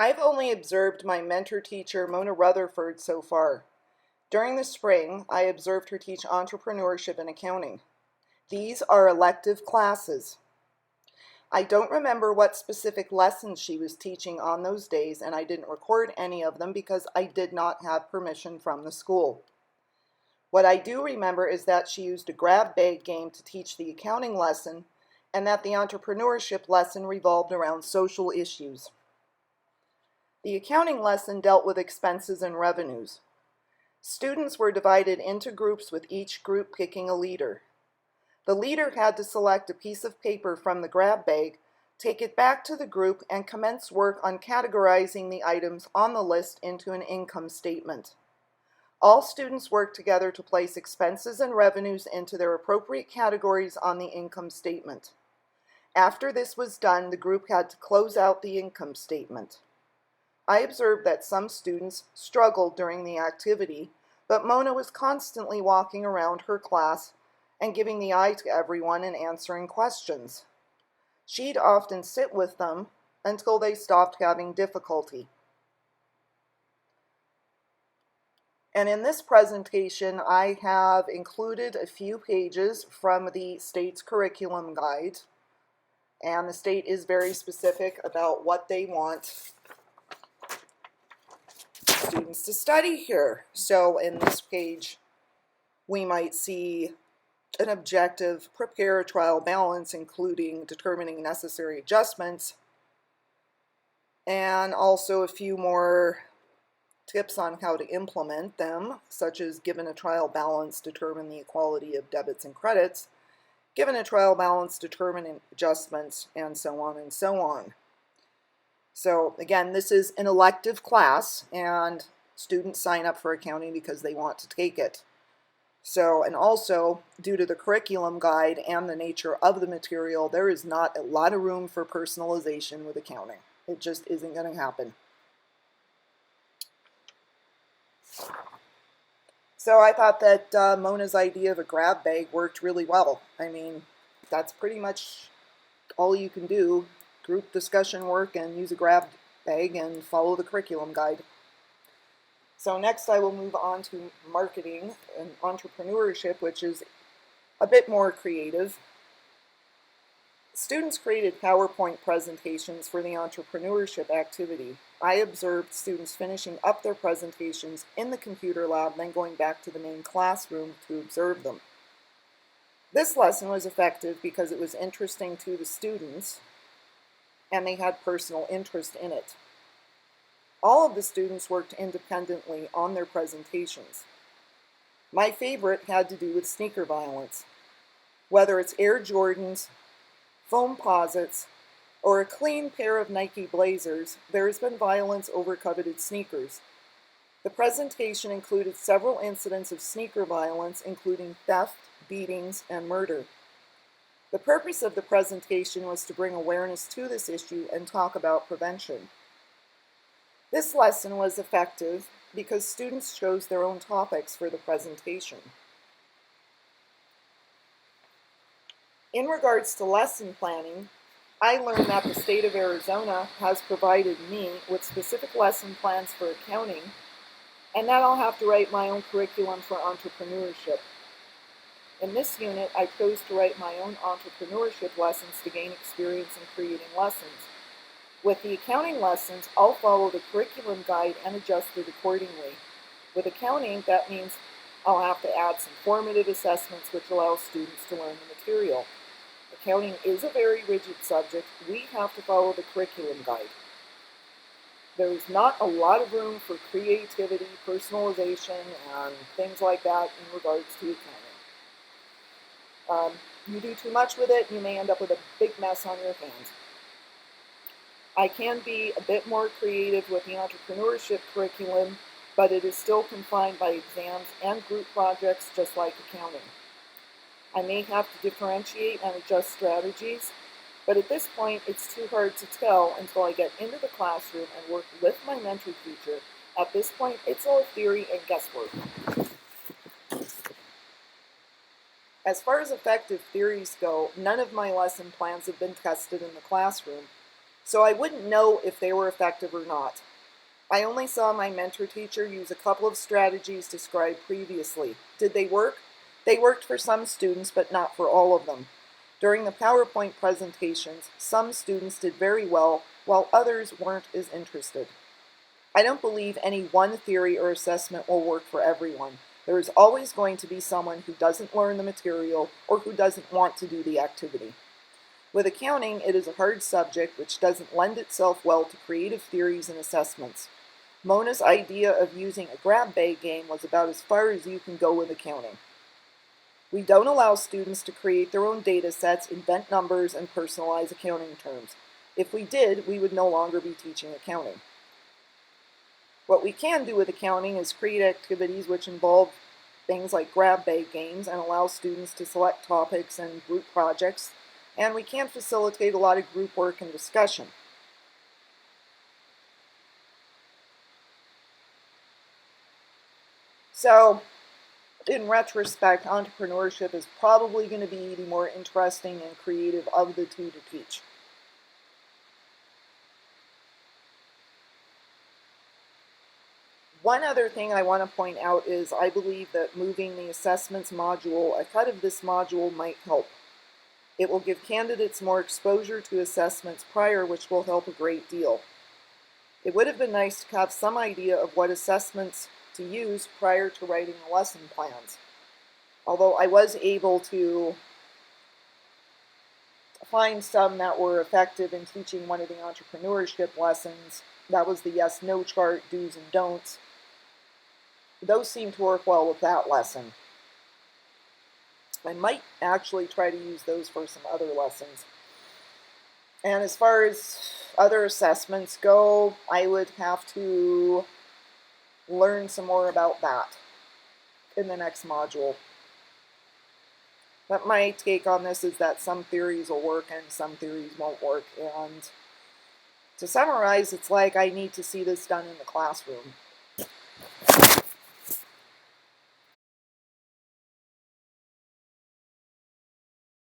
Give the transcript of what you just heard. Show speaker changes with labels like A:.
A: I've only observed my mentor teacher, Mona Rutherford, so far. During the spring, I observed her teach entrepreneurship and accounting. These are elective classes. I don't remember what specific lessons she was teaching on those days, and I didn't record any of them because I did not have permission from the school. What I do remember is that she used a grab bag game to teach the accounting lesson, and that the entrepreneurship lesson revolved around social issues. The accounting lesson dealt with expenses and revenues. Students were divided into groups with each group picking a leader. The leader had to select a piece of paper from the grab bag, take it back to the group, and commence work on categorizing the items on the list into an income statement. All students worked together to place expenses and revenues into their appropriate categories on the income statement. After this was done, the group had to close out the income statement. I observed that some students struggled during the activity, but Mona was constantly walking around her class and giving the eye to everyone and answering questions. She'd often sit with them until they stopped having difficulty. And in this presentation, I have included a few pages from the state's curriculum guide, and the state is very specific about what they want students to study here. So in this page, we might see an objective, prepare a trial balance, including determining necessary adjustments, and also a few more tips on how to implement them, such as given a trial balance, determine the equality of debits and credits, given a trial balance, determine adjustments, and so on and so on. So again, this is an elective class, and students sign up for accounting because they want to take it. So, and also, due to the curriculum guide and the nature of the material, there is not a lot of room for personalization with accounting. It just isn't going to happen. So I thought that Mona's idea of a grab bag worked really well. I mean, that's pretty much all you can do. Group discussion work and use a grab bag and follow the curriculum guide. So next I will move on to marketing and entrepreneurship, which is a bit more creative. Students created PowerPoint presentations for the entrepreneurship activity. I observed students finishing up their presentations in the computer lab, then going back to the main classroom to observe them. This lesson was effective because it was interesting to the students and they had personal interest in it. All of the students worked independently on their presentations. My favorite had to do with sneaker violence. Whether it's Air Jordans, Foamposites, or a clean pair of Nike Blazers, there has been violence over coveted sneakers. The presentation included several incidents of sneaker violence, including theft, beatings, and murder. The purpose of the presentation was to bring awareness to this issue and talk about prevention. This lesson was effective because students chose their own topics for the presentation. In regards to lesson planning, I learned that the state of Arizona has provided me with specific lesson plans for accounting, and that I'll have to write my own curriculum for entrepreneurship. In this unit, I chose to write my own entrepreneurship lessons to gain experience in creating lessons. With the accounting lessons, I'll follow the curriculum guide and adjust it accordingly. With accounting, that means I'll have to add some formative assessments which allow students to learn the material. Accounting is a very rigid subject. We have to follow the curriculum guide. There's not a lot of room for creativity, personalization, and things like that in regards to accounting. You do too much with it, you may end up with a big mess on your hands. I can be a bit more creative with the entrepreneurship curriculum, but it is still confined by exams and group projects just like accounting. I may have to differentiate and adjust strategies, but at this point it's too hard to tell until I get into the classroom and work with my mentor teacher. At this point, it's all theory and guesswork. As far as effective theories go, none of my lesson plans have been tested in the classroom. so I wouldn't know if they were effective or not. I only saw my mentor teacher use a couple of strategies described previously. Did they work? They worked for some students, but not for all of them. During the PowerPoint presentations, some students did very well, while others weren't as interested. I don't believe any one theory or assessment will work for everyone. There is always going to be someone who doesn't learn the material or who doesn't want to do the activity. With accounting, it is a hard subject which doesn't lend itself well to creative theories and assessments. Mona's idea of using a grab bag game was about as far as you can go with accounting. We don't allow students to create their own data sets, invent numbers, and personalize accounting terms. If we did, we would no longer be teaching accounting. What we can do with accounting is create activities which involve things like grab bag games and allow students to select topics and group projects, and we can facilitate a lot of group work and discussion. So, in retrospect, entrepreneurship is probably going to be the more interesting and creative of the two to teach. One other thing I want to point out is I believe that moving the assessments module, a cut of this module might help. It will give candidates more exposure to assessments prior, which will help a great deal. It would have been nice to have some idea of what assessments to use prior to writing the lesson plans. Although I was able to find some that were effective in teaching one of the entrepreneurship lessons. That was the yes-no chart, do's and don'ts. Those seem to work well with that lesson. I might actually try to use those for some other lessons. And as far as other assessments go, I would have to learn some more about that in the next module. But my take on this is that some theories will work and some theories won't work. And to summarize, it's like I need to see this done in the classroom.